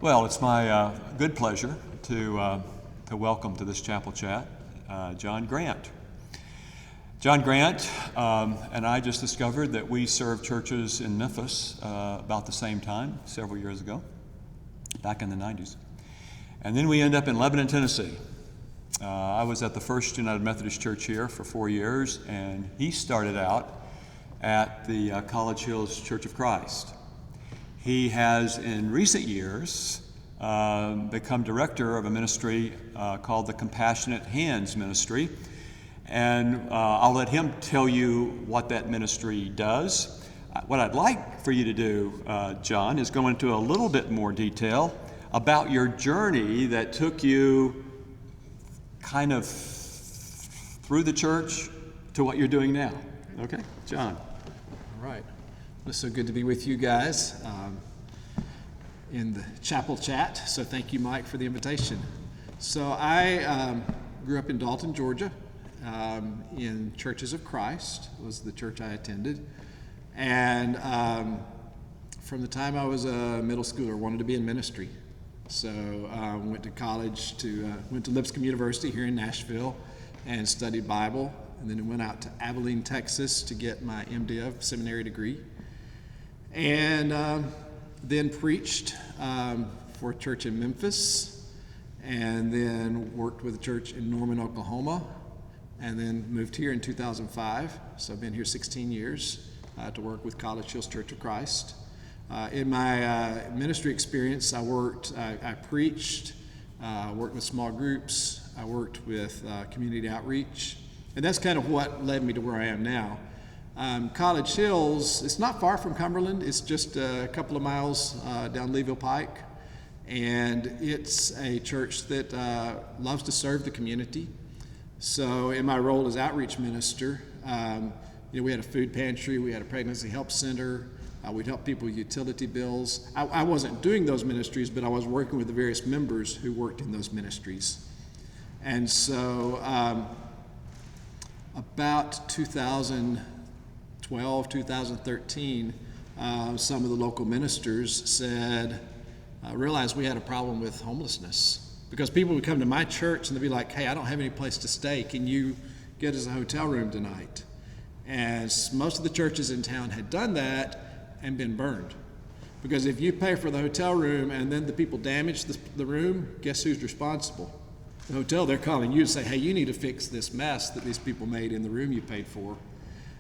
Well, it's my good pleasure to welcome to this chapel chat John Grant. John Grant and I just discovered that we served churches in Memphis about the same time, several years ago, back in the 90s. And then we end up in Lebanon, Tennessee. I was at the First United Methodist Church here for 4 years, and he started out at the College Hills Church of Christ. He has, in recent years, become director of a ministry called the Compassionate Hands Ministry. And I'll let him tell you what that ministry does. What I'd like for you to do, John, is go into a little bit more detail about your journey that took you kind of through the church to what you're doing now. Okay, John. All right. Well, it's so good to be with you guys in the chapel chat. So thank you, Mike, for the invitation. So I grew up in Dalton, Georgia, in Churches of Christ was the church I attended. And from the time I was a middle schooler, I wanted to be in ministry. So I went to college, went to Lipscomb University here in Nashville and studied Bible. And then went out to Abilene, Texas to get my MDiv seminary degree. And then preached for a church in Memphis, and then worked with a church in Norman, Oklahoma, and then moved here in 2005. So I've been here 16 years to work with College Hills Church of Christ. In my ministry experience, I preached, worked with small groups, I worked with community outreach, and that's kind of what led me to where I am now. College Hills, it's not far from Cumberland. It's just a couple of miles down Leeville Pike. And it's a church that loves to serve the community. So in my role as outreach minister, we had a food pantry, we had a pregnancy help center, we'd help people with utility bills. I wasn't doing those ministries, but I was working with the various members who worked in those ministries. And so about 2012, 2013, some of the local ministers realized we had a problem with homelessness. Because people would come to my church and they'd be like, hey, I don't have any place to stay. Can you get us a hotel room tonight? And most of the churches in town had done that and been burned. Because if you pay for the hotel room and then the people damage the room, guess who's responsible? The hotel. They're calling you to say, hey, you need to fix this mess that these people made in the room you paid for.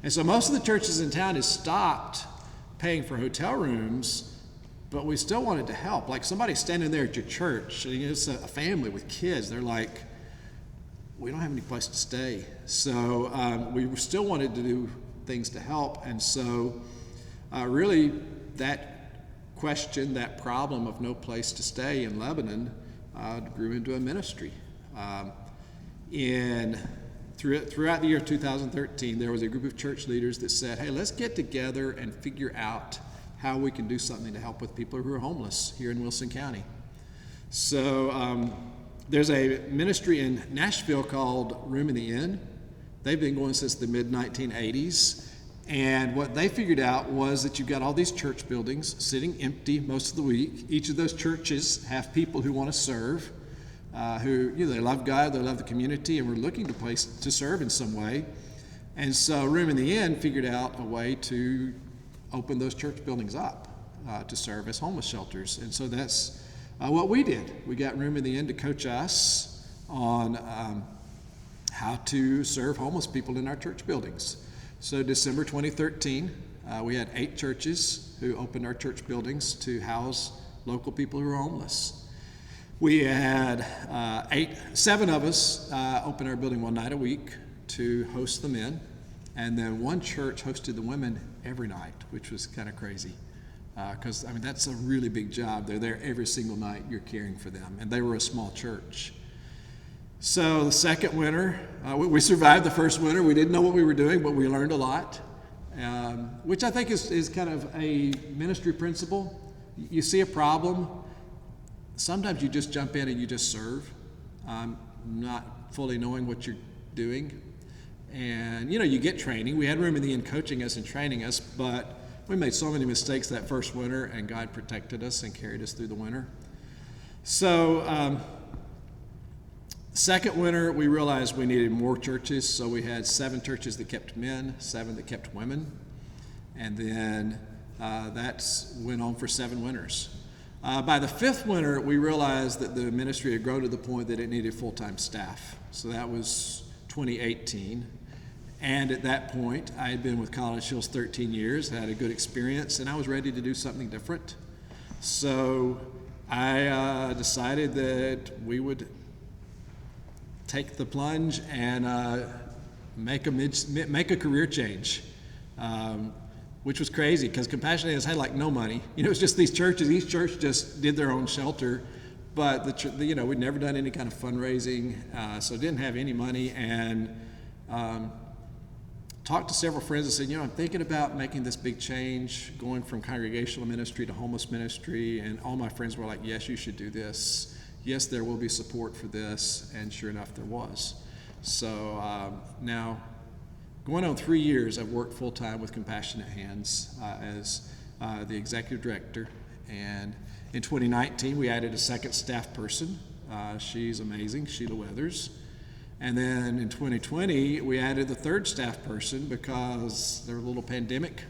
And so most of the churches in town has stopped paying for hotel rooms, but we still wanted to help. Like somebody standing there at your church, and it's a family with kids, they're like, we don't have any place to stay. So we still wanted to do things to help. And so really that question, that problem of no place to stay in Lebanon grew into a ministry. Throughout the year 2013, there was a group of church leaders that said, hey, let's get together and figure out how we can do something to help with people who are homeless here in Wilson County. So there's a ministry in Nashville called Room in the Inn. They've been going since the mid-1980s. And what they figured out was that you've got all these church buildings sitting empty most of the week. Each of those churches have people who want to serve. They love God, they love the community, and we're looking to place to serve in some way. And so Room in the Inn figured out a way to open those church buildings up to serve as homeless shelters. And so that's what we did. We got Room in the Inn to coach us on how to serve homeless people in our church buildings. So December 2013, we had 8 churches who opened our church buildings to house local people who are homeless. We had 7 of us open our building one night a week to host the men, and then one church hosted the women every night, which was kind of crazy. Because, that's a really big job. They're there every single night, you're caring for them, and they were a small church. So the second winter, we survived the first winter. We didn't know what we were doing, but we learned a lot, which I think is kind of a ministry principle. You see a problem, sometimes you just jump in and you just serve, not fully knowing what you're doing. And, you get training. We had Room in the Inn coaching us and training us, but we made so many mistakes that first winter, and God protected us and carried us through the winter. So second winter, we realized we needed more churches, so we had 7 churches that kept men, 7 that kept women, and then that went on for 7 winters. By the 5th winter, we realized that the ministry had grown to the point that it needed full-time staff. So that was 2018. And at that point, I had been with College Hills 13 years, had a good experience, and I was ready to do something different. So I decided that we would take the plunge and make a career change, which was crazy because Compassionate Hands had like no money. You know, it was just these churches. Each church just did their own shelter, but we'd never done any kind of fundraising, so didn't have any money. And talked to several friends and said, I'm thinking about making this big change, going from congregational ministry to homeless ministry. And all my friends were like, yes, you should do this. Yes, there will be support for this. And sure enough, there was. So now, going on 3 years, I've worked full-time with Compassionate Hands as the executive director. And in 2019, we added a second staff person. She's amazing, Sheila Weathers. And then in 2020, we added the third staff person because there was a little pandemic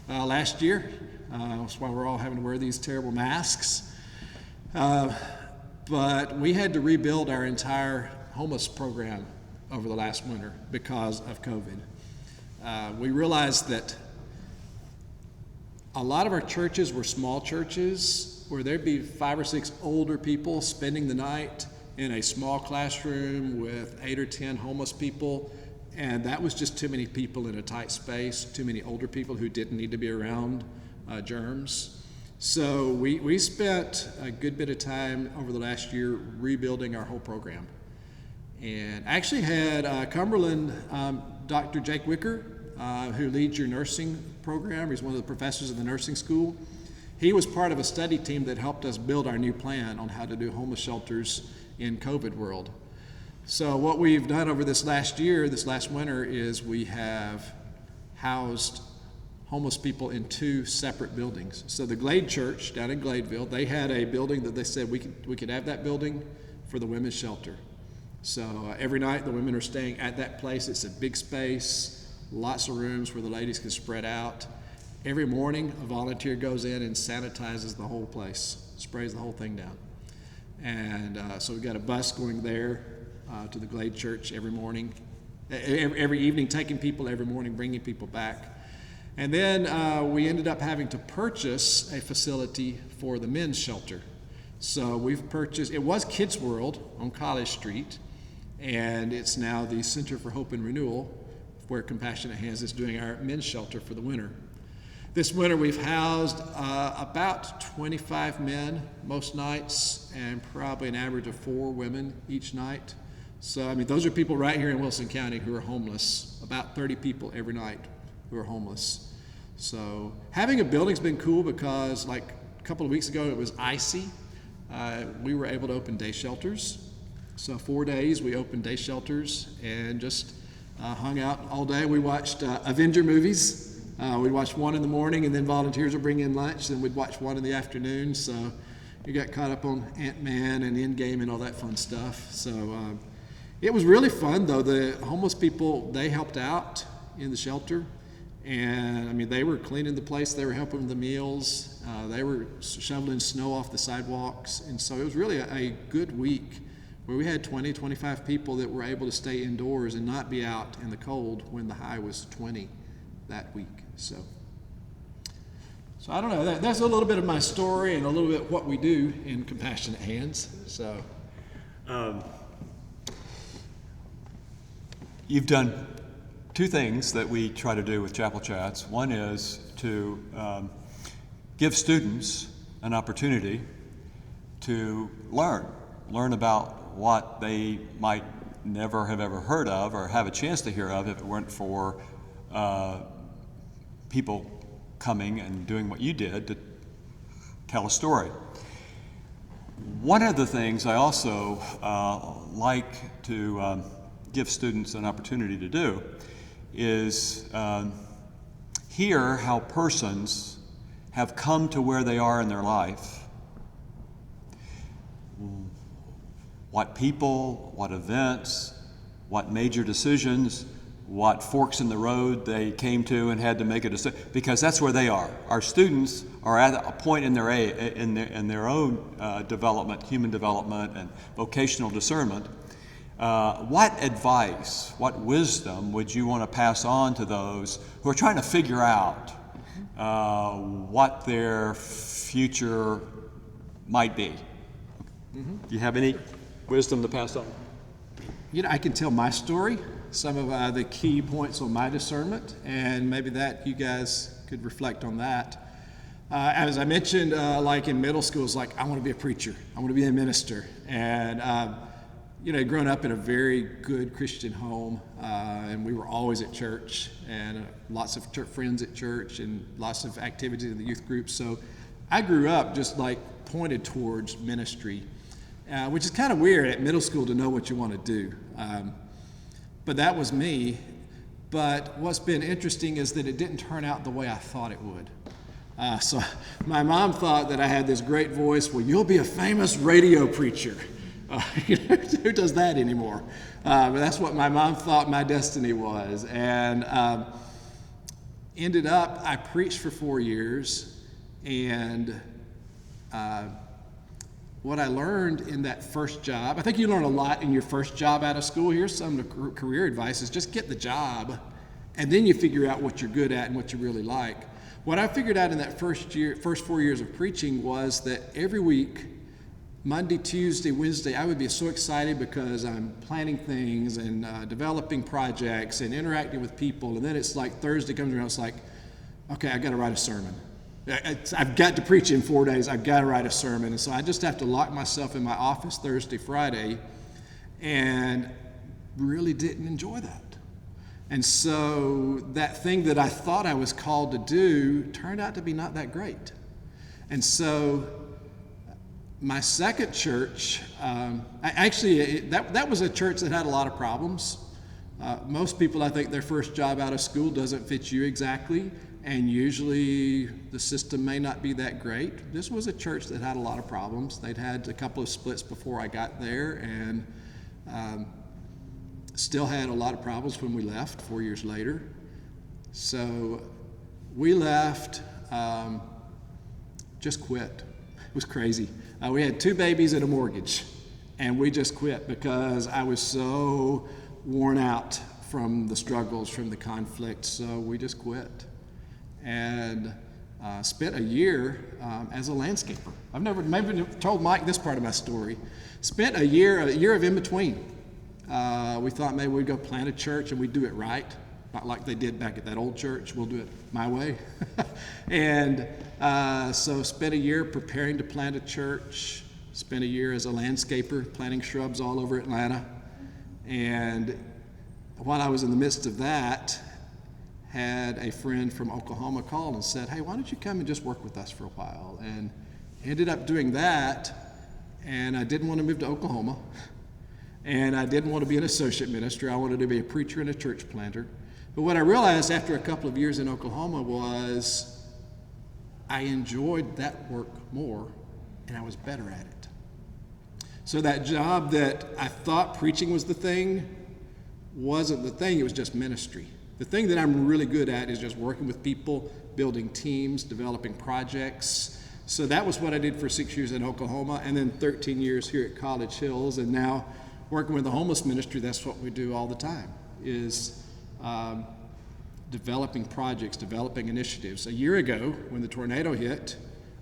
last year. That's why we're all having to wear these terrible masks. But we had to rebuild our entire homeless program over the last winter because of COVID. We realized that a lot of our churches were small churches where there'd be 5 or 6 older people spending the night in a small classroom with 8 or 10 homeless people, and that was just too many people in a tight space, too many older people who didn't need to be around germs. So we spent a good bit of time over the last year rebuilding our whole program. And actually had Cumberland, Dr. Jake Wicker, who leads your nursing program. He's one of the professors of the nursing school. He was part of a study team that helped us build our new plan on how to do homeless shelters in COVID world. So what we've done over this last year, this last winter, is we have housed homeless people in 2 separate buildings. So the Glade Church down in Gladeville, they had a building that they said we could have that building for the women's shelter. So every night the women are staying at that place. It's a big space, lots of rooms where the ladies can spread out. Every morning a volunteer goes in and sanitizes the whole place, sprays the whole thing down. And so we've got a bus going there to the Glade Church every morning, every evening, taking people every morning, bringing people back. And then we ended up having to purchase a facility for the men's shelter. So we've purchased, it was Kids World on College Street, and it's now the Center for Hope and Renewal, where Compassionate Hands is doing our men's shelter for the winter. This winter we've housed about 25 men most nights, and probably an average of 4 women each night. So, I mean, those are people right here in Wilson County who are homeless, about 30 people every night who are homeless. So having a building's been cool because like a couple of weeks ago it was icy. We were able to open day shelters. So 4 days we opened day shelters and just hung out all day. We watched Avenger movies. We'd watch one in the morning, and then volunteers would bring in lunch, and we'd watch one in the afternoon. So we got caught up on Ant-Man and Endgame and all that fun stuff. So it was really fun, though. The homeless people, they helped out in the shelter. And, I mean, they were cleaning the place. They were helping with the meals. They were shoveling snow off the sidewalks. And so it was really a good week where we had 20, 25 people that were able to stay indoors and not be out in the cold when the high was 20 that week. So I don't know. That's a little bit of my story and a little bit what we do in Compassionate Hands. So, you've done 2 things that we try to do with Chapel Chats. One is to give students an opportunity to learn about what they might never have ever heard of or have a chance to hear of if it weren't for people coming and doing what you did to tell a story. One of the things I also like to give students an opportunity to do is hear how persons have come to where they are in their life, what people, what events, what major decisions, what forks in the road they came to and had to make a decision, because that's where they are. Our students are at a point in their own development, human development and vocational discernment. What advice, what wisdom would you want to pass on to those who are trying to figure out what their future might be? Do you have any wisdom to pass on? I can tell my story, some of the key points on my discernment, and maybe that you guys could reflect on that. As I mentioned, like in middle school, it's like, I want to be a preacher. I want to be a minister. And, grown up in a very good Christian home, and we were always at church, and lots of church friends at church, and lots of activities in the youth group. So I grew up just like pointed towards ministry, which is kind of weird at middle school to know what you want to do. But that was me. But what's been interesting is that it didn't turn out the way I thought it would. So my mom thought that I had this great voice. Well, you'll be a famous radio preacher. Who does that anymore? But that's what my mom thought my destiny was. And ended up, I preached for 4 years. And what I learned in that first job, I think you learn a lot in your first job out of school. Here's some of the career advice: is just get the job, and then you figure out what you're good at and what you really like. What I figured out in that first 4 years of preaching was that every week, Monday, Tuesday, Wednesday, I would be so excited because I'm planning things and developing projects and interacting with people. And then it's like Thursday comes around, it's like, okay, I got to write a sermon. I've got to preach in 4 days. I've got to write a sermon. And so I just have to lock myself in my office Thursday, Friday, and really didn't enjoy that. And so that thing that I thought I was called to do turned out to be not that great. And so my second church, that was a church that had a lot of problems. Most people, I think their first job out of school doesn't fit you exactly, and usually the system may not be that great. This was a church that had a lot of problems. They'd had a couple of splits before I got there, and still had a lot of problems when we left 4 years later. So we left, just quit. It was crazy. We had 2 babies and a mortgage, and we just quit because I was so worn out from the struggles, from the conflict, so we just quit. And spent a year as a landscaper. I've never maybe told Mike this part of my story. Spent a year of in between. We thought maybe we'd go plant a church and we'd do it right, not like they did back at that old church. We'll do it my way. And so spent a year preparing to plant a church. Spent a year as a landscaper, planting shrubs all over Atlanta. And while I was in the midst of that, had a friend from Oklahoma call and said, hey, why don't you come and just work with us for a while? And ended up doing that, and I didn't want to move to Oklahoma, and I didn't want to be an associate minister. I wanted to be a preacher and a church planter. But what I realized after a couple of years in Oklahoma was I enjoyed that work more, and I was better at it. So that job that I thought preaching was the thing wasn't the thing, it was just ministry. The thing that I'm really good at is just working with people, building teams, developing projects. So that was what I did for 6 years in Oklahoma, and then 13 years here at College Hills, and now working with the homeless ministry. That's what we do all the time, is developing projects, developing initiatives. A year ago, when the tornado hit,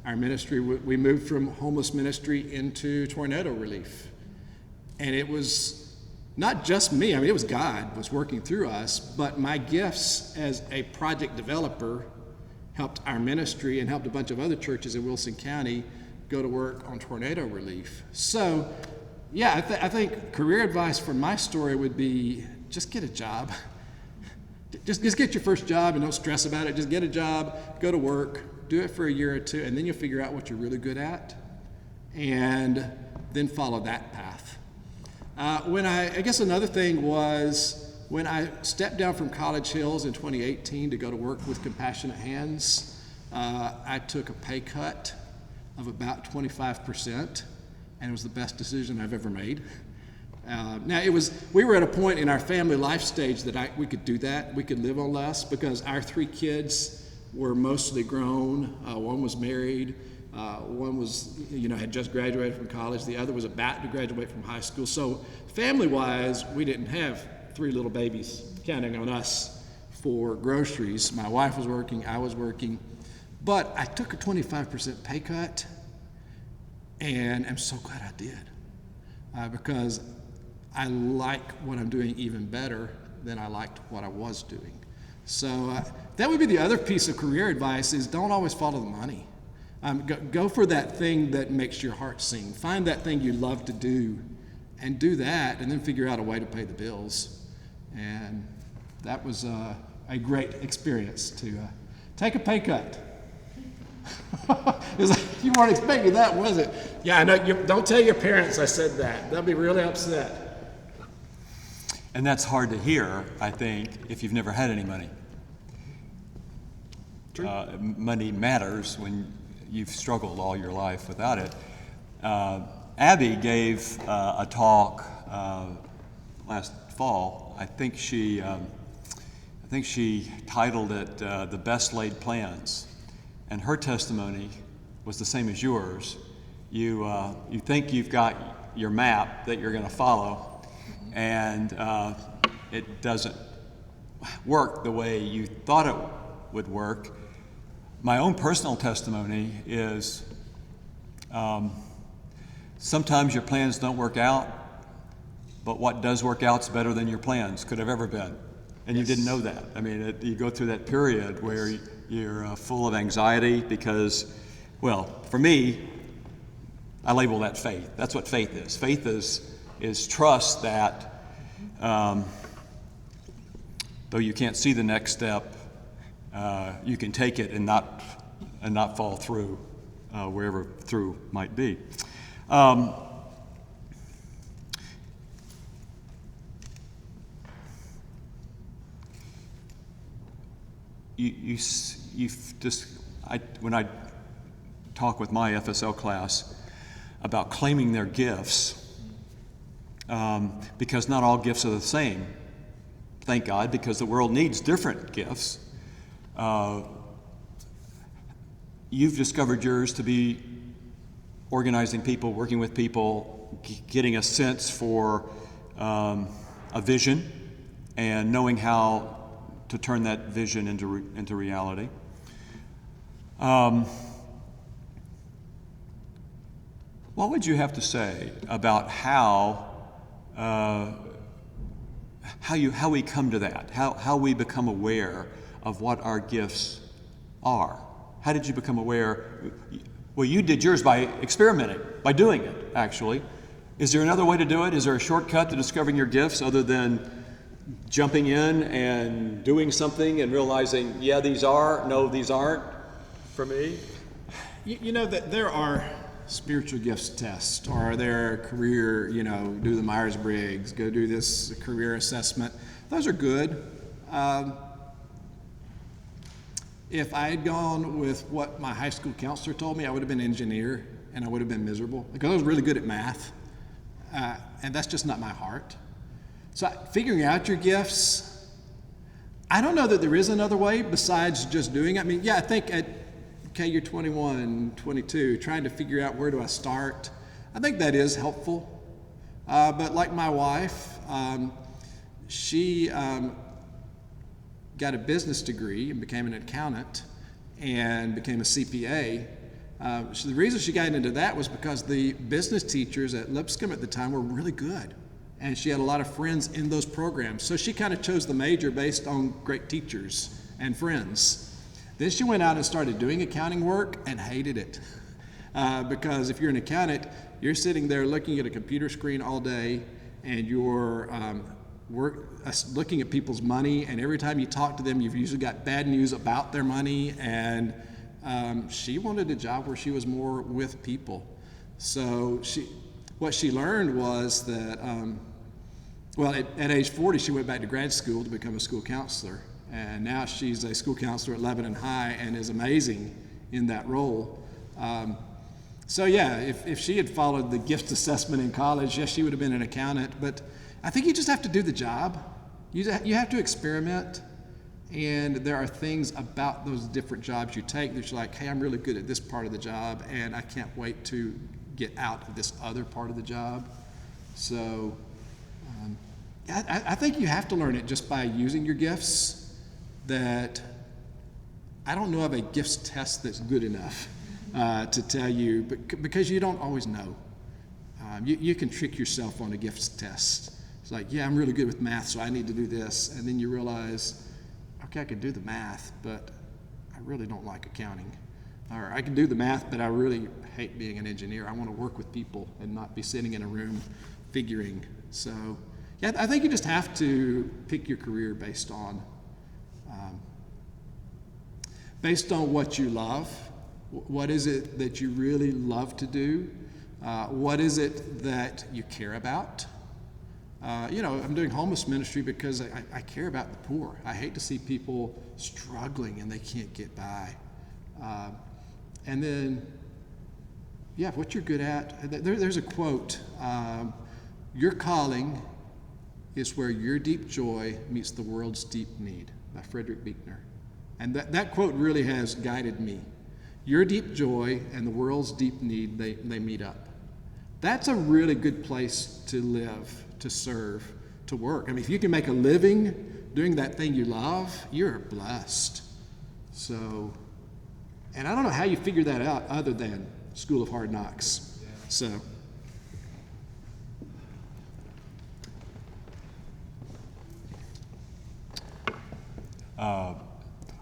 our ministry, we moved from homeless ministry into tornado relief. And it was not just me, it was God was working through us, but my gifts as a project developer helped our ministry and helped a bunch of other churches in Wilson County go to work on tornado relief. So, yeah, I think career advice from my story would be just get a job. Just get your first job and don't stress about it. Just get a job, go to work, do it for a year or two, and then you'll figure out what you're really good at, and then follow that path. I guess another thing was when I stepped down from College Hills in 2018 to go to work with Compassionate Hands, I took a pay cut of about 25%. and it was the best decision I've ever made. Now we were at a point in our family life stage that we could do that. We could live on less because our 3 kids were mostly grown. One was married. One was, had just graduated from college. The other was about to graduate from high school. So family-wise, we didn't have 3 little babies counting on us for groceries. My wife was working, I was working. But I took a 25% pay cut, and I'm so glad I did, because I like what I'm doing even better than I liked what I was doing. So that would be the other piece of career advice is don't always follow the money. Go for that thing that makes your heart sing. Find that thing you love to do and do that, and then figure out a way to pay the bills. And that was a great experience to take a pay cut. It was like, you weren't expecting that, was it? Yeah, I know. Don't tell your parents I said that. They'll be really upset. And that's hard to hear, I think, if you've never had any money. True. Money matters when you've struggled all your life without it. Abby gave a talk last fall. I think she titled it "The Best Laid Plans," and her testimony was the same as yours. You think you've got your map that you're going to follow, and it doesn't work the way you thought it would work. My own personal testimony is sometimes your plans don't work out, but what does work out is better than your plans could have ever been. And you didn't know that. I mean, you go through that period where you're full of anxiety because, well, for me, I label that faith. That's what faith is. Faith is trust that though you can't see the next step, you can take it and not fall through wherever through might be. When I talk with my FSL class about claiming their gifts, because not all gifts are the same. Thank God, because the world needs different gifts. You've discovered yours to be organizing people, working with people, getting a sense for a vision, and knowing how to turn that vision into reality. What would you have to say about how we come to that, how we become aware of what our gifts are? How did you become aware? Well, you did yours by experimenting, by doing it, actually. Is there another way to do it? Is there a shortcut to discovering your gifts other than jumping in and doing something and realizing, yeah, these are, no, these aren't for me? You know that there are spiritual gifts tests, or there are career, do the Myers-Briggs, go do this career assessment. Those are good. If I had gone with what my high school counselor told me, I would have been an engineer, and I would have been miserable because I was really good at math, and that's just not my heart. So figuring out your gifts, I don't know that there is another way besides just doing it. I mean, yeah, I think you're 21, 22, trying to figure out where do I start. I think that is helpful. But like my wife, she got a business degree and became an accountant and became a CPA. So the reason she got into that was because the business teachers at Lipscomb at the time were really good. And she had a lot of friends in those programs. So she kind of chose the major based on great teachers and friends. Then she went out and started doing accounting work and hated it. Because if you're an accountant, you're sitting there looking at a computer screen all day, and you're looking at people's money, and every time you talk to them, you've usually got bad news about their money, and she wanted a job where she was more with people. So what she learned was that, at age 40, she went back to grad school to become a school counselor. And now she's a school counselor at Lebanon High and is amazing in that role. So yeah, if she had followed the gifts assessment in college, yes, she would have been an accountant. But I think you just have to do the job. You have to experiment. And there are things about those different jobs you take that you're like, hey, I'm really good at this part of the job, and I can't wait to get out of this other part of the job. So I think you have to learn it just by using your gifts. That I don't know of a gifts test that's good enough to tell you, because you don't always know. You can trick yourself on a gifts test. It's like, yeah, I'm really good with math, so I need to do this. And then you realize, okay, I can do the math, but I really don't like accounting. Or I can do the math, but I really hate being an engineer. I want to work with people and not be sitting in a room figuring. So, yeah, I think you just have to pick your career based on what you love. What is it that you really love to do? What is it that you care about? I'm doing homeless ministry because I care about the poor. I hate to see people struggling and they can't get by. And then, yeah, what you're good at. There's a quote, your calling is where your deep joy meets the world's deep need, by Frederick Buechner. And that quote really has guided me. Your deep joy and the world's deep need, they meet up. That's a really good place to live, to serve, to work. I mean, if you can make a living doing that thing you love, you're blessed. So, and I don't know how you figure that out other than School of Hard Knocks. So.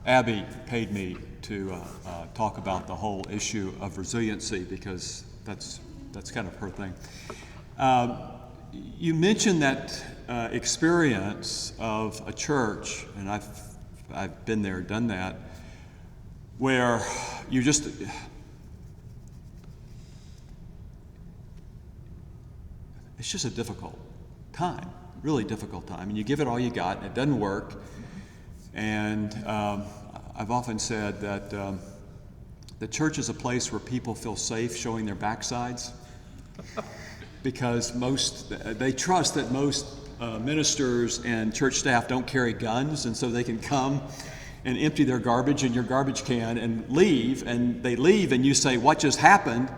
Abby paid me to talk about the whole issue of resiliency, because that's kind of her thing. You mentioned that experience of a church, and I've been there, done that, where you just it's just a difficult time, really difficult time, and you give it all you got, and it doesn't work. And I've often said that the church is a place where people feel safe showing their backsides, because they trust that most ministers and church staff don't carry guns, and so they can come and empty their garbage in your garbage can and leave. And they leave, and you say, "What just happened?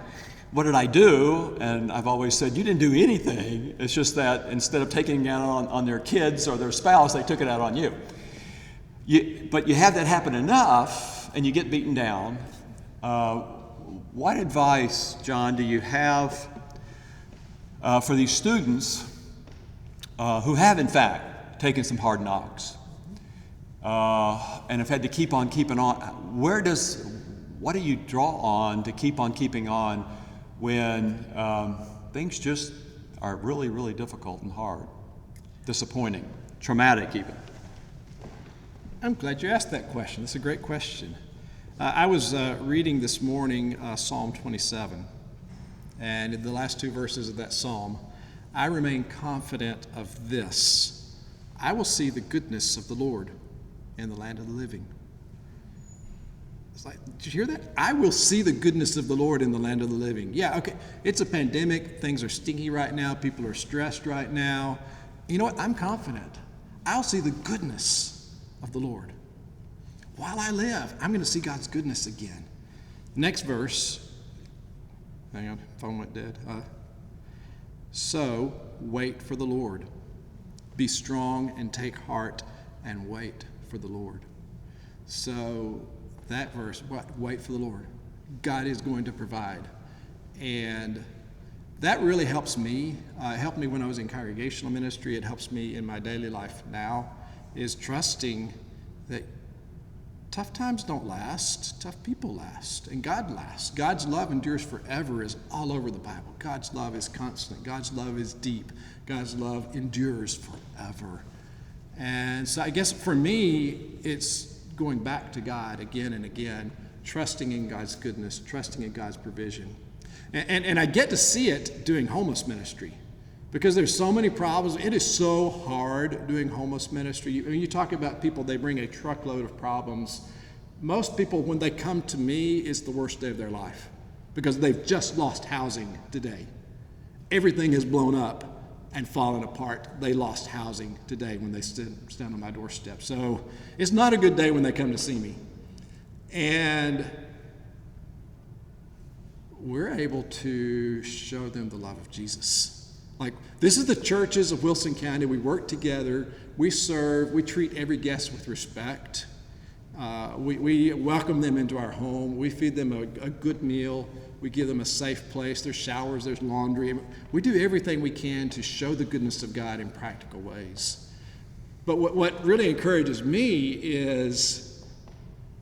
What did I do?" And I've always said, you didn't do anything. It's just that instead of taking it out on their kids or their spouse, they took it out on you. But you have that happen enough, and you get beaten down. What advice, John, do you have for these students who have, in fact, taken some hard knocks and have had to keep on keeping on? What do you draw on to keep on keeping on when things just are really, really difficult and hard, disappointing, traumatic even? I'm glad you asked that question. That's a great question. I was reading this morning Psalm 27, and in the last two verses of that psalm, I remain confident of this: I will see the goodness of the Lord in the land of the living. It's like, did you hear that? I will see the goodness of the Lord in the land of the living. Yeah, okay, it's a pandemic. Things are stinky right now. People are stressed right now. You know what? I'm confident. I'll see the goodness of the Lord. While I live, I'm going to see God's goodness again. Next verse. Hang on, phone went dead. So wait for the Lord. Be strong and take heart and wait for the Lord. So that verse, wait for the Lord. God is going to provide. And that really helps me. It helped me when I was in congregational ministry. It helps me in my daily life now, is trusting that tough times don't last, tough people last, and God lasts. God's love endures forever is all over the Bible. God's love is constant. God's love is deep. God's love endures forever. And so I guess for me, it's going back to God again and again, trusting in God's goodness, trusting in God's provision. And I get to see it doing homeless ministry, because there's so many problems. It is so hard doing homeless ministry. When you talk about people, they bring a truckload of problems. Most people, when they come to me, it's the worst day of their life, because they've just lost housing today. Everything has blown up and fallen apart. They lost housing today when they stand on my doorstep. So it's not a good day when they come to see me. And we're able to show them the love of Jesus. Like, this is the churches of Wilson County. We work together. We serve. We treat every guest with respect. We welcome them into our home. We feed them a good meal. We give them a safe place. There's showers, there's laundry. We do everything we can to show the goodness of God in practical ways. But what really encourages me is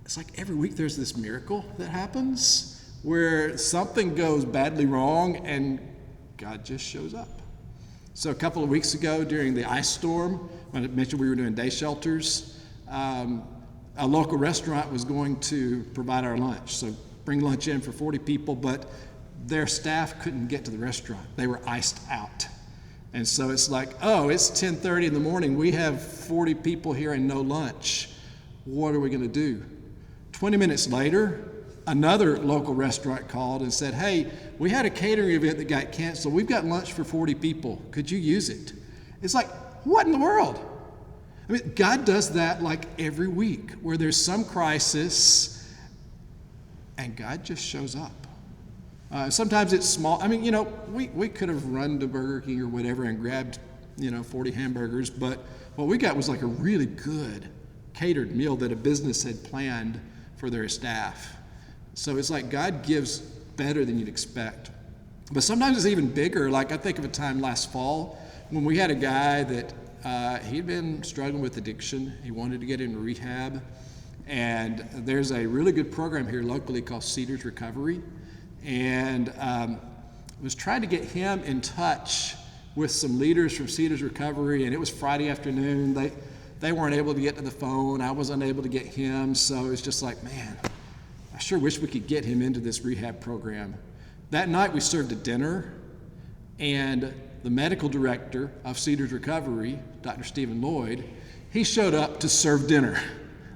it's like every week there's this miracle that happens where something goes badly wrong and God just shows up. So a couple of weeks ago during the ice storm, when I mentioned we were doing day shelters, a local restaurant was going to provide our lunch. So bring lunch in for 40 people, but their staff couldn't get to the restaurant. They were iced out. And so it's like, oh, it's 10:30 in the morning. We have 40 people here and no lunch. What are we going to do? 20 minutes later, another local restaurant called and said, hey, we had a catering event that got canceled. We've got lunch for 40 people. Could you use it? It's like, what in the world? I mean, God does that like every week where there's some crisis and God just shows up. Sometimes it's small. I mean, we could have run to Burger King or whatever and grabbed, 40 hamburgers, but what we got was like a really good catered meal that a business had planned for their staff. So it's like God gives better than you'd expect. But sometimes it's even bigger. Like I think of a time last fall when we had a guy that he'd been struggling with addiction. He wanted to get into rehab. And there's a really good program here locally called Cedars Recovery. And was trying to get him in touch with some leaders from Cedars Recovery. And it was Friday afternoon. They weren't able to get to the phone. I was unable to get him. So it was just like, man, I sure wish we could get him into this rehab program. That night we served a dinner. And the medical director of Cedars Recovery, Dr. Stephen Lloyd, he showed up to serve dinner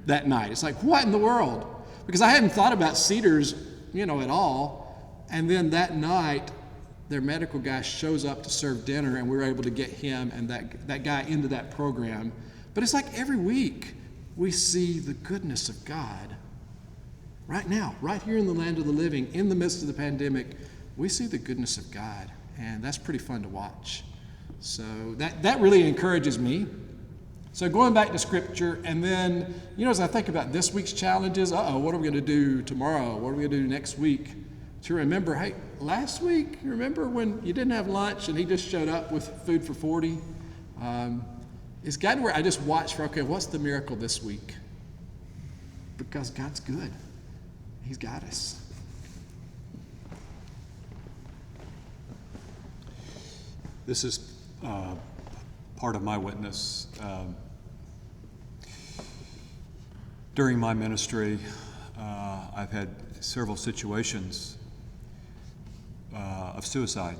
that night. It's like, what in the world? Because I hadn't thought about Cedars, at all. And then that night, their medical guy shows up to serve dinner, and we were able to get him and that guy into that program. But it's like every week, we see the goodness of God. Right now, right here in the land of the living, in the midst of the pandemic, we see the goodness of God. And that's pretty fun to watch. So that really encourages me. So going back to Scripture, and then, as I think about this week's challenges, what are we going to do tomorrow? What are we going to do next week? To remember, hey, last week, you remember when you didn't have lunch and he just showed up with food for 40? It's gotten where I just watch for, okay, what's the miracle this week? Because God's good. He's got us. This is part of my witness. During my ministry, I've had several situations of suicide.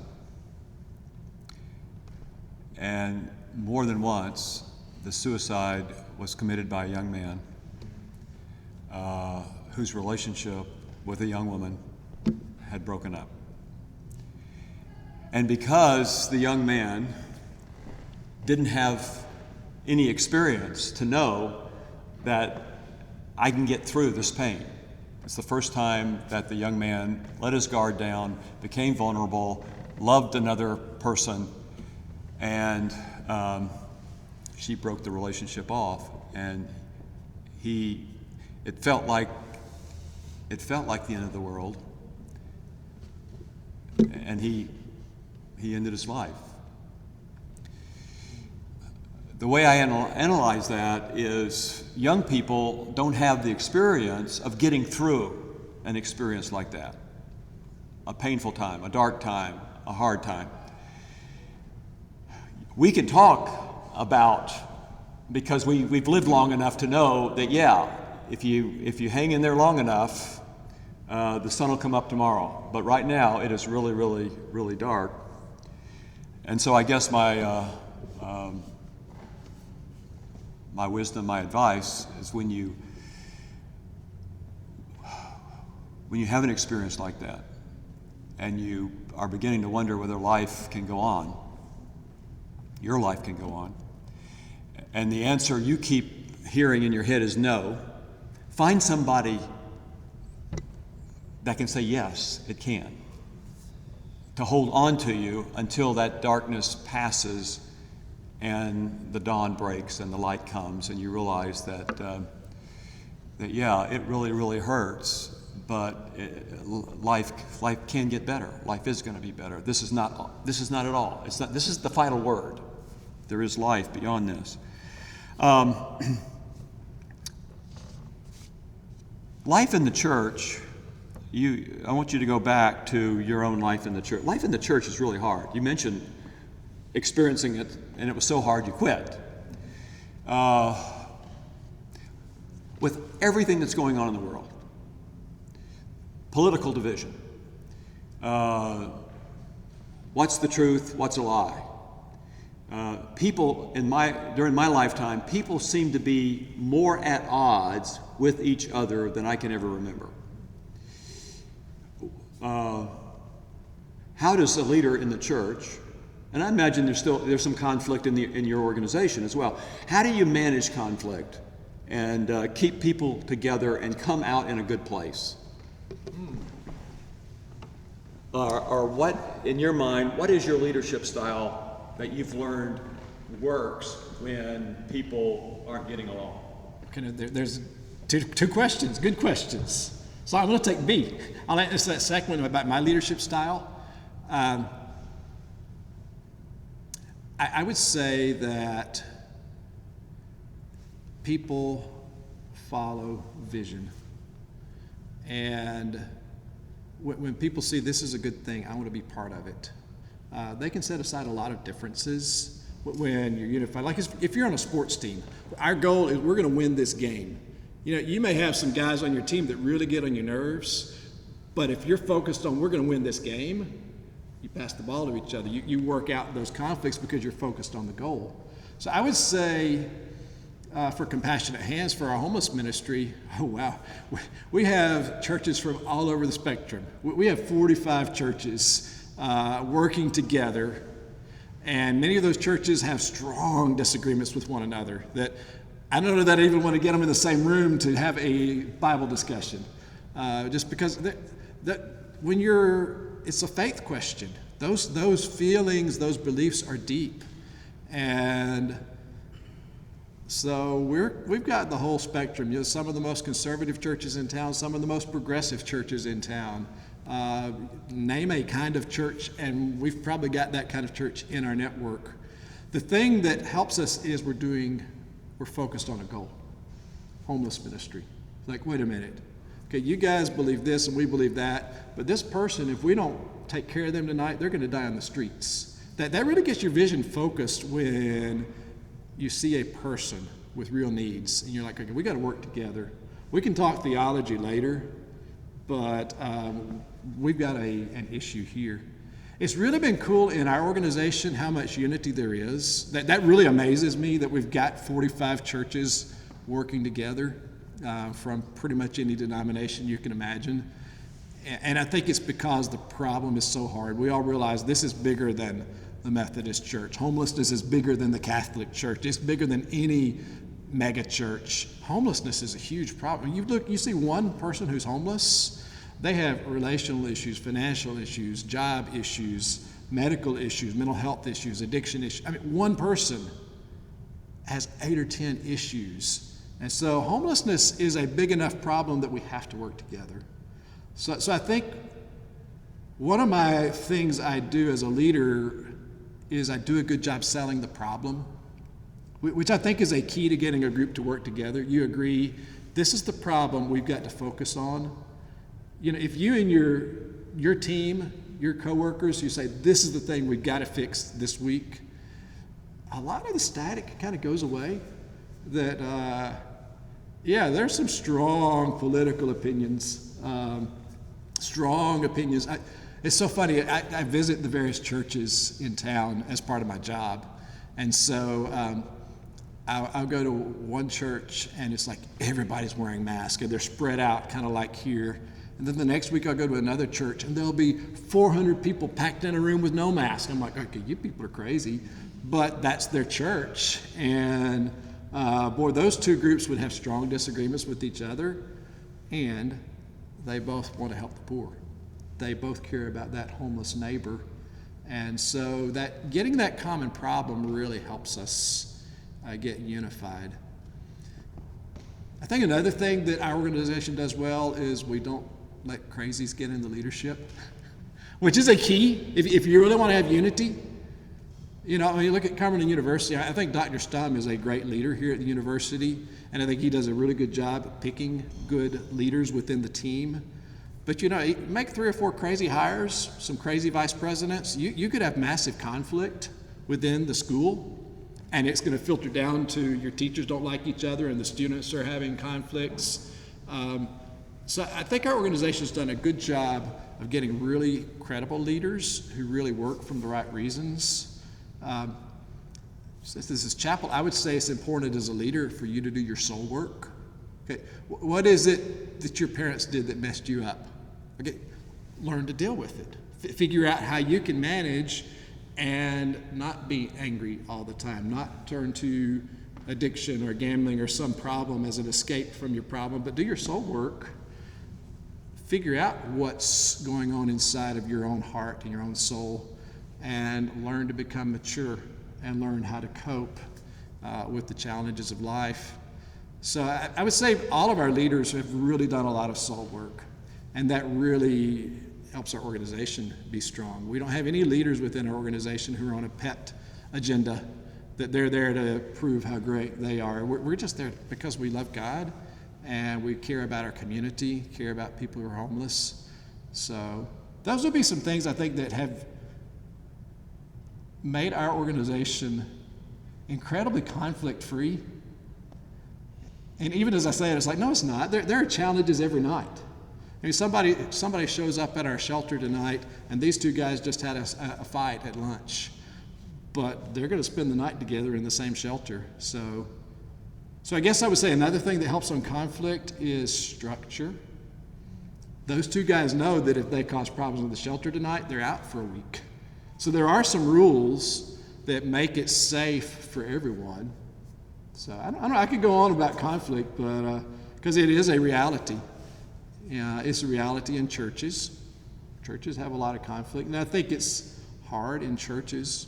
And more than once, the suicide was committed by a young man whose relationship with a young woman had broken up. And because the young man didn't have any experience to know that I can get through this pain. It's the first time that the young man let his guard down, became vulnerable, loved another person, and she broke the relationship off. And it felt like the end of the world. And he ended his life. The way I analyze that is young people don't have the experience of getting through an experience like that. A painful time, a dark time, a hard time. We can talk about, because we've lived long enough to know that, if you hang in there long enough, the sun will come up tomorrow. But right now, it is really, really, really dark. And so I guess my wisdom, my advice is when you have an experience like that, and you are beginning to wonder whether life can go on, your life can go on, and the answer you keep hearing in your head is no, find somebody that can say yes, it can, to hold on to you until that darkness passes and the dawn breaks and the light comes and you realize that yeah, it really hurts, but life can get better. Life is going to be better. This is not at all. This is the final word. There is life beyond this. Life in the church. I want you to go back to your own life in the church. Life in the church is really hard. You mentioned experiencing it, and it was so hard you quit. With everything that's going on in the world, political division, what's the truth, what's a lie? People during my lifetime, people seem to be more at odds with each other than I can ever remember. How does a leader in the church, and I imagine there's some conflict in your organization as well. How do you manage conflict and keep people together and come out in a good place? Or what, in your mind, what is your leadership style that you've learned works when people aren't getting along? There's two questions, good questions. So I'm going to take B. I'll answer that second one about my leadership style. I would say that people follow vision. And when people see this is a good thing, I want to be part of it. They can set aside a lot of differences when you're unified. Like if you're on a sports team, our goal is we're going to win this game. You know, you may have some guys on your team that really get on your nerves, but if you're focused on we're going to win this game, you pass the ball to each other. You work out those conflicts because you're focused on the goal. So I would say for Compassionate Hands, for our homeless ministry, oh wow, we have churches from all over the spectrum. We have 45 churches working together, and many of those churches have strong disagreements with one another that I don't know that I even want to get them in the same room to have a Bible discussion, just because when it's a faith question. Those feelings, those beliefs are deep, and so we've got the whole spectrum. You know, some of the most conservative churches in town, some of the most progressive churches in town. Name a kind of church, and we've probably got that kind of church in our network. The thing that helps us is we're focused on a goal. Homeless ministry. Like, wait a minute. Okay, you guys believe this and we believe that, but this person, if we don't take care of them tonight, they're going to die on the streets. That really gets your vision focused when you see a person with real needs, and you're like, okay, we got to work together. We can talk theology later, but we've got an issue here. It's really been cool in our organization how much unity there is. That really amazes me that we've got 45 churches working together from pretty much any denomination you can imagine. And I think it's because the problem is so hard. We all realize this is bigger than the Methodist Church. Homelessness is bigger than the Catholic Church. It's bigger than any mega church. Homelessness is a huge problem. You see one person who's homeless, they have relational issues, financial issues, job issues, medical issues, mental health issues, addiction issues. I mean, one person has 8 or 10 issues. And so homelessness is a big enough problem that we have to work together. So I think one of my things I do as a leader is I do a good job selling the problem, which I think is a key to getting a group to work together. You agree, this is the problem we've got to focus on. You know, if you and your team, your coworkers, you say, this is the thing we've got to fix this week, a lot of the static kind of goes away. That, there's some strong political opinions, strong opinions. It's so funny, I visit the various churches in town as part of my job. And so I'll go to one church and it's like everybody's wearing masks and they're spread out kind of like here. And And then the next week I'll go to another church and there'll be 400 people packed in a room with no mask. I'm like, okay, you people are crazy, but that's their church. And boy, those two groups would have strong disagreements with each other, and they both want to help the poor. They both care about that homeless neighbor. And so that getting that common problem really helps us get unified. I think another thing that our organization does well is we don't let crazies get into leadership, which is a key if you really want to have unity. You know, when you look at Cumberland University, I think Dr. Stum is a great leader here at the university, and I think he does a really good job of picking good leaders within the team. But you know, make 3 or 4 crazy hires, some crazy vice presidents, you could have massive conflict within the school, and it's going to filter down to your teachers don't like each other and the students are having conflicts. So I think our organization's done a good job of getting really credible leaders who really work from the right reasons. Since this is chapel, I would say it's important as a leader for you to do your soul work. Okay, what is it that your parents did that messed you up? Okay, learn to deal with it. Figure out how you can manage and not be angry all the time, not turn to addiction or gambling or some problem as an escape from your problem, but do your soul work. Figure out what's going on inside of your own heart and your own soul, and learn to become mature and learn how to cope with the challenges of life. So I would say all of our leaders have really done a lot of soul work, and that really helps our organization be strong. We don't have any leaders within our organization who are on a pet agenda, that they're there to prove how great they are. We're just there because we love God and we care about our community, care about people who are homeless. So those would be some things I think that have made our organization incredibly conflict-free. And even as I say it, it's like, no, it's not. There are challenges every night. I mean, somebody shows up at our shelter tonight, and these two guys just had a fight at lunch, but they're going to spend the night together in the same shelter. So I guess I would say another thing that helps on conflict is structure. Those two guys know that if they cause problems in the shelter tonight, they're out for a week. So there are some rules that make it safe for everyone. So I don't know, I could go on about conflict, but because it is a reality. It's a reality in churches. Churches have a lot of conflict, and I think it's hard in churches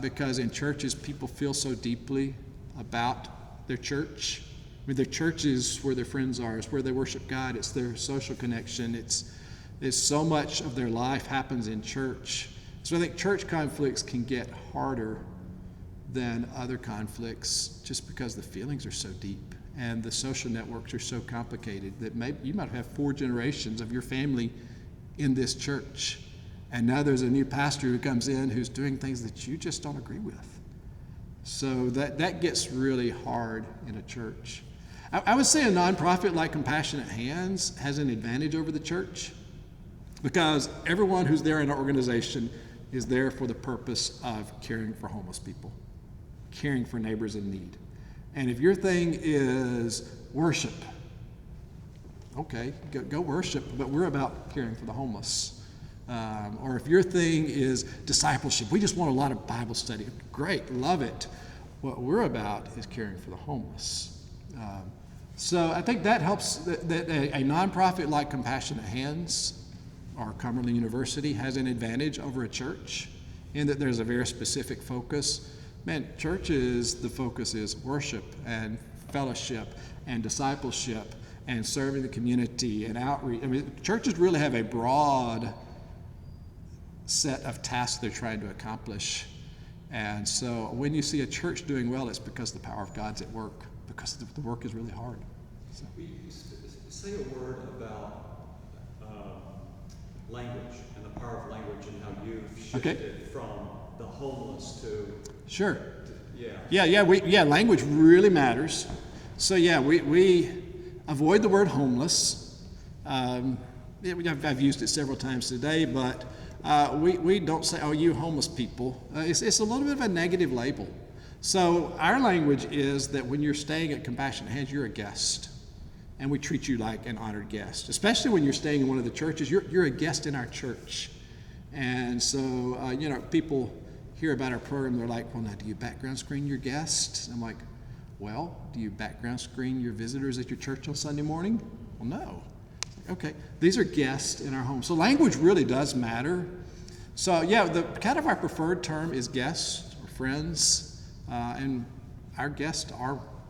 because in churches people feel so deeply about their church. I mean, their church is where their friends are. It's where they worship God. It's their social connection. It's so much of their life happens in church. So I think church conflicts can get harder than other conflicts just because the feelings are so deep and the social networks are so complicated that maybe you might have 4 generations of your family in this church, and now there's a new pastor who comes in who's doing things that you just don't agree with. So that gets really hard in a church. I would say a nonprofit like Compassionate Hands has an advantage over the church because everyone who's there in our organization is there for the purpose of caring for homeless people, caring for neighbors in need. And if your thing is worship, okay, go worship, but we're about caring for the homeless. Or if your thing is discipleship, we just want a lot of Bible study. Great, love it. What we're about is caring for the homeless. So I think that helps, that a nonprofit like Compassionate Hands or Cumberland University has an advantage over a church in that there's a very specific focus. Man, churches, the focus is worship and fellowship and discipleship and serving the community and outreach. I mean, churches really have a broad set of tasks they're trying to accomplish. And so when you see a church doing well, it's because the power of God's at work, because the work is really hard. So. Say a word about language and the power of language and how you've shifted from the homeless to... Sure. Yeah. Language really matters. So we avoid the word homeless. I've used it several times today, but we don't say, oh, you homeless people. It's a little bit of a negative label. So our language is that when you're staying at Compassionate Hands, you're a guest. and we treat you like an honored guest, especially when you're staying in one of the churches. You're a guest in our church. And so, people hear about our program, they're like, well, now, do you background screen your guests? And I'm like, well, do you background screen your visitors at your church on Sunday morning? Well, no. Okay, these are guests in our home. So language really does matter. So yeah, the kind of our preferred term is guests or friends, and our guests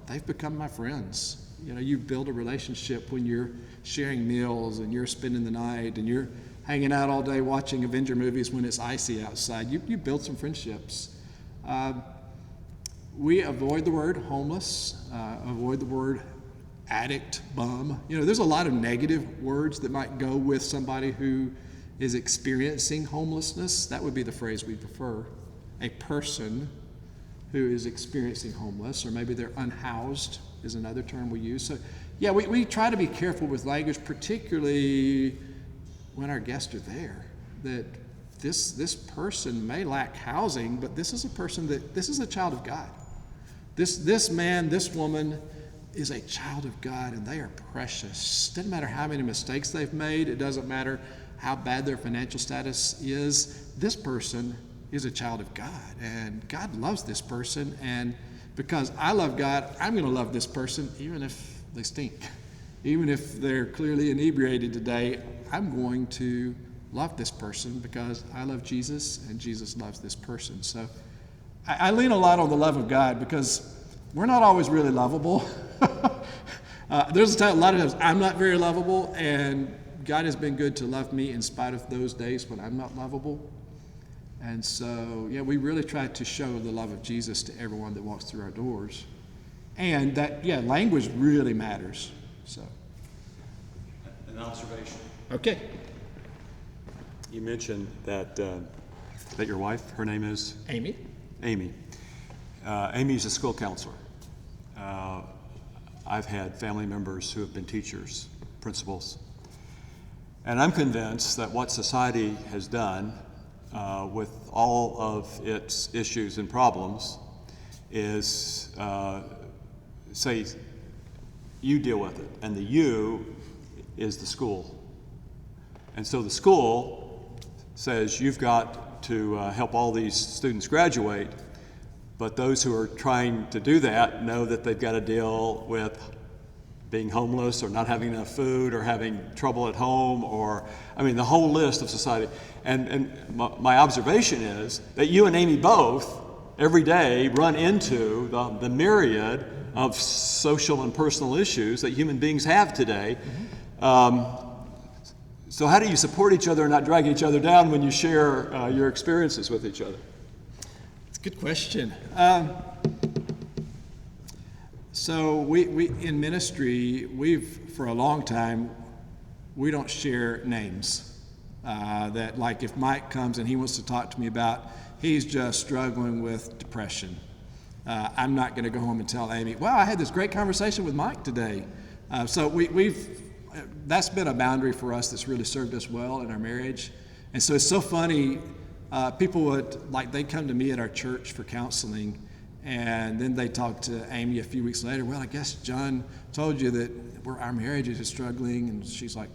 they've become my friends. You build a relationship when you're sharing meals and you're spending the night and you're hanging out all day watching Avenger movies when it's icy outside. You build some friendships. We avoid the word homeless, avoid the word addict, bum. There's a lot of negative words that might go with somebody who is experiencing homelessness. That would be the phrase we prefer. A person who is experiencing homeless, or maybe they're unhoused is another term we use. So yeah, we try to be careful with language, particularly when our guests are there, that this person may lack housing, but this is a child of God. This man, this woman is a child of God, and they are precious. Doesn't matter how many mistakes they've made. It doesn't matter how bad their financial status is. This person is a child of God, and God loves this person. And because I love God, I'm going to love this person, even if they stink. Even if they're clearly inebriated today, I'm going to love this person because I love Jesus, and Jesus loves this person. So I lean a lot on the love of God because we're not always really lovable. There's a lot of times I'm not very lovable, and God has been good to love me in spite of those days when I'm not lovable. And so, yeah, we really try to show the love of Jesus to everyone that walks through our doors. And that, yeah, language really matters. So, an observation. Okay. You mentioned that your wife, her name is? Amy. Amy. Amy's a school counselor. I've had family members who have been teachers, principals. And I'm convinced that what society has done with all of its issues and problems is say, you deal with it, and the you is the school. And so the school says you've got to help all these students graduate, but those who are trying to do that know that they've got to deal with being homeless or not having enough food or having trouble at home, or, the whole list of society. And my observation is that you and Amy both, every day, run into the myriad of social and personal issues that human beings have today. So how do you support each other and not drag each other down when you share your experiences with each other? It's a good question. So we in ministry, for a long time, we don't share names. That, like, if Mike comes and he wants to talk to me about he's just struggling with depression, I'm not going to go home and tell Amy, wow, I had this great conversation with Mike today. So that's been a boundary for us that's really served us well in our marriage. And so it's so funny, people they'd come to me at our church for counseling, and then they talk to Amy a few weeks later, well, I guess John told you that our marriage is struggling, and she's like,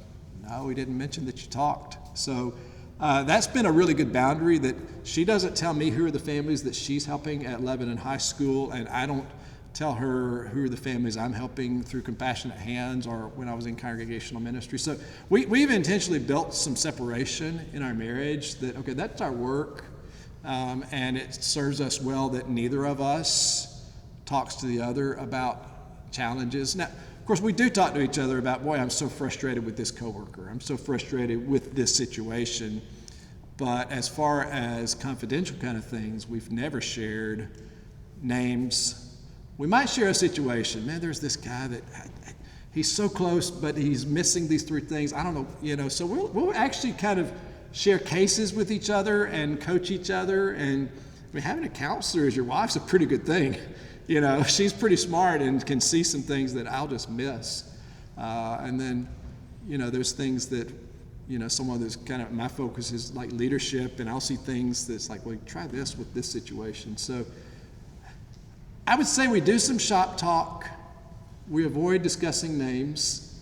no, he didn't mention that you talked. So that's been a really good boundary, that she doesn't tell me who are the families that she's helping at Lebanon High School, and I don't tell her who are the families I'm helping through Compassionate Hands or when I was in congregational ministry. So we've intentionally built some separation in our marriage that, okay, that's our work, and it serves us well that neither of us talks to the other about challenges. Now, of course, we do talk to each other about, boy, I'm so frustrated with this coworker. I'm so frustrated with this situation. But as far as confidential kind of things, we've never shared names. We might share a situation. Man, there's this guy that he's so close, but he's missing these three things. I don't know, So we'll actually kind of share cases with each other and coach each other. And having a counselor as your wife's a pretty good thing. She's pretty smart and can see some things that I'll just miss. And then, there's things that, someone that's kind of, my focus is like leadership, and I'll see things that's like, well, try this with this situation. So I would say we do some shop talk. We avoid discussing names.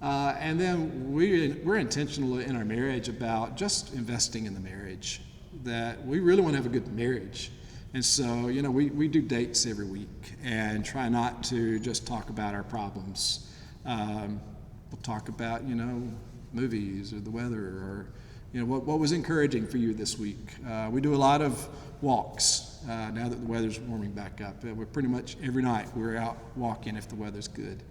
And then we're intentional in our marriage about just investing in the marriage, that we really want to have a good marriage. And so, we do dates every week and try not to just talk about our problems. We'll talk about, movies or the weather or, what was encouraging for you this week. We do a lot of walks now that the weather's warming back up. We're pretty much every night we're out walking if the weather's good.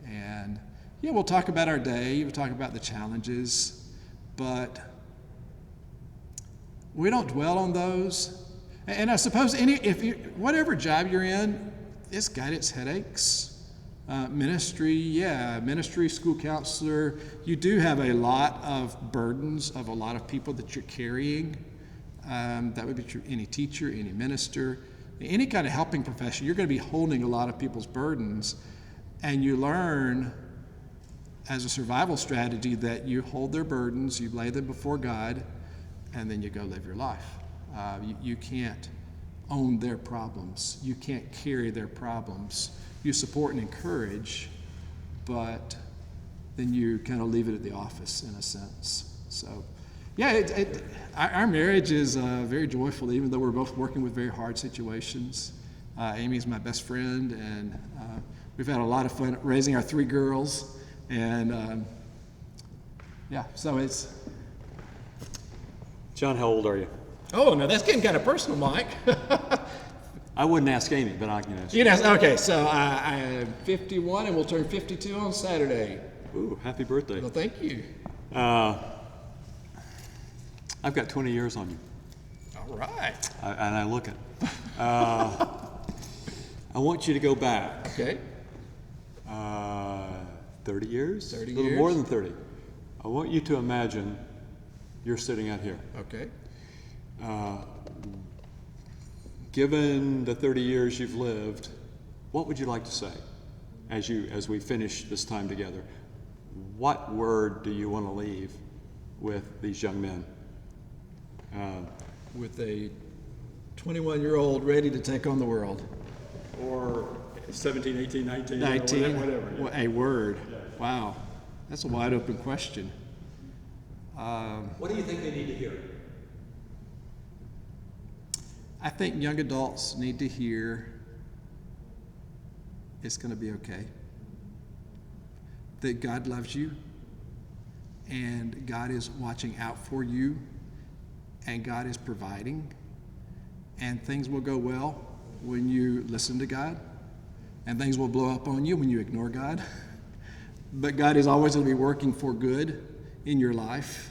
And we'll talk about our day, we'll talk about the challenges, but we don't dwell on those. And I suppose whatever job you're in, it's got its headaches. Ministry, school counselor, you do have a lot of burdens of a lot of people that you're carrying. That would be true any teacher, any minister, any kind of helping profession. You're going to be holding a lot of people's burdens, and you learn as a survival strategy that you hold their burdens, you lay them before God, and then you go live your life. You can't own their problems. You can't carry their problems. You support and encourage, but then you kind of leave it at the office in a sense. So, our marriage is very joyful, even though we're both working with very hard situations. Amy's my best friend, and we've had a lot of fun raising our 3 girls. And so it's. John, how old are you? Oh, no, that's getting kind of personal, Mike. I wouldn't ask Amy, but I can ask you. Okay, so I am 51 and we'll turn 52 on Saturday. Ooh, happy birthday. Well, thank you. I've got 20 years on you. All right. And I look it. I want you to go back. Okay. 30 years? 30 years. A little years. more than 30. I want you to imagine you're sitting out here. Okay. Given the 30 years you've lived, what would you like to say as we finish this time together? What word do you want to leave with these young men? With a 21-year-old ready to take on the world. Or 17, 18, 19, 19, whatever. Yeah. A word. Yeah. Wow. That's a wide open question. What do you think they need to hear? I think young adults need to hear it's going to be okay. That God loves you, and God is watching out for you, and God is providing, and things will go well when you listen to God, and things will blow up on you when you ignore God. But God is always going to be working for good in your life.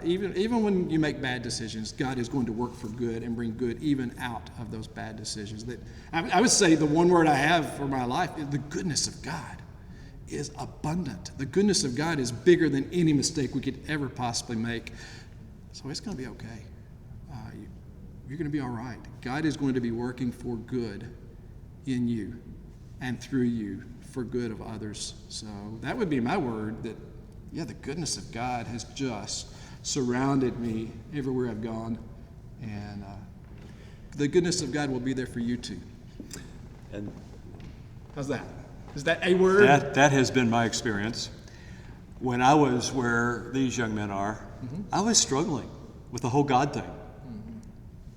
Even when you make bad decisions, God is going to work for good and bring good even out of those bad decisions. That I would say the one word I have for my life is the goodness of God is abundant. The goodness of God is bigger than any mistake we could ever possibly make. So it's going to be okay. You're going to be all right. God is going to be working for good in you and through you for good of others. So that would be my word, that the goodness of God has just surrounded me everywhere I've gone, and the goodness of God will be there for you too. And how's that? Is that a word? That has been my experience. When I was where these young men are, I was struggling with the whole God thing.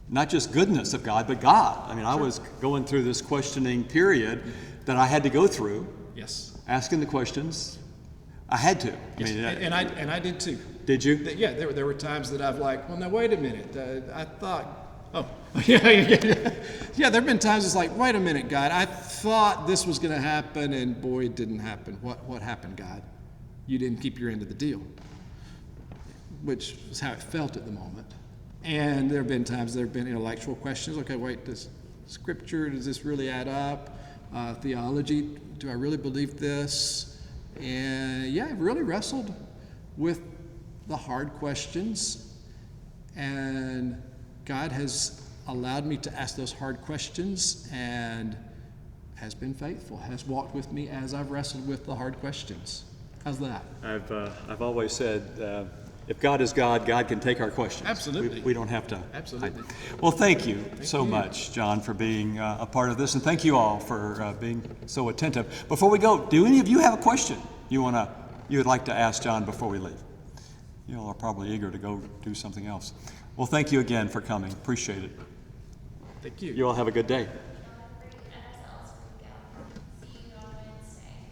Not just goodness of God, but God. I mean, I was going through this questioning period that I had to go through. Yes. Asking the questions. I had to. Yes. And I did too. Did you? Yeah, there were times that I've like, well, now wait a minute. I thought, yeah. There have been times it's like, wait a minute, God. I thought this was going to happen, and boy, it didn't happen. What happened, God? You didn't keep your end of the deal, which is how it felt at the moment. And there have been times there have been intellectual questions. Okay, wait, does this really add up? Theology, do I really believe this? And I've really wrestled with the hard questions, and God has allowed me to ask those hard questions and has been faithful, has walked with me as I've wrestled with the hard questions. How's that? I've always said, if God is God, God can take our questions. Absolutely. We don't have to. Absolutely. Well, thank you so much, John, for being a part of this, and thank you all for being so attentive. Before we go, do any of you have a question? you would like to ask John before we leave? You all are probably eager to go do something else. Well, thank you again for coming. Appreciate it. Thank you. You all have a good day.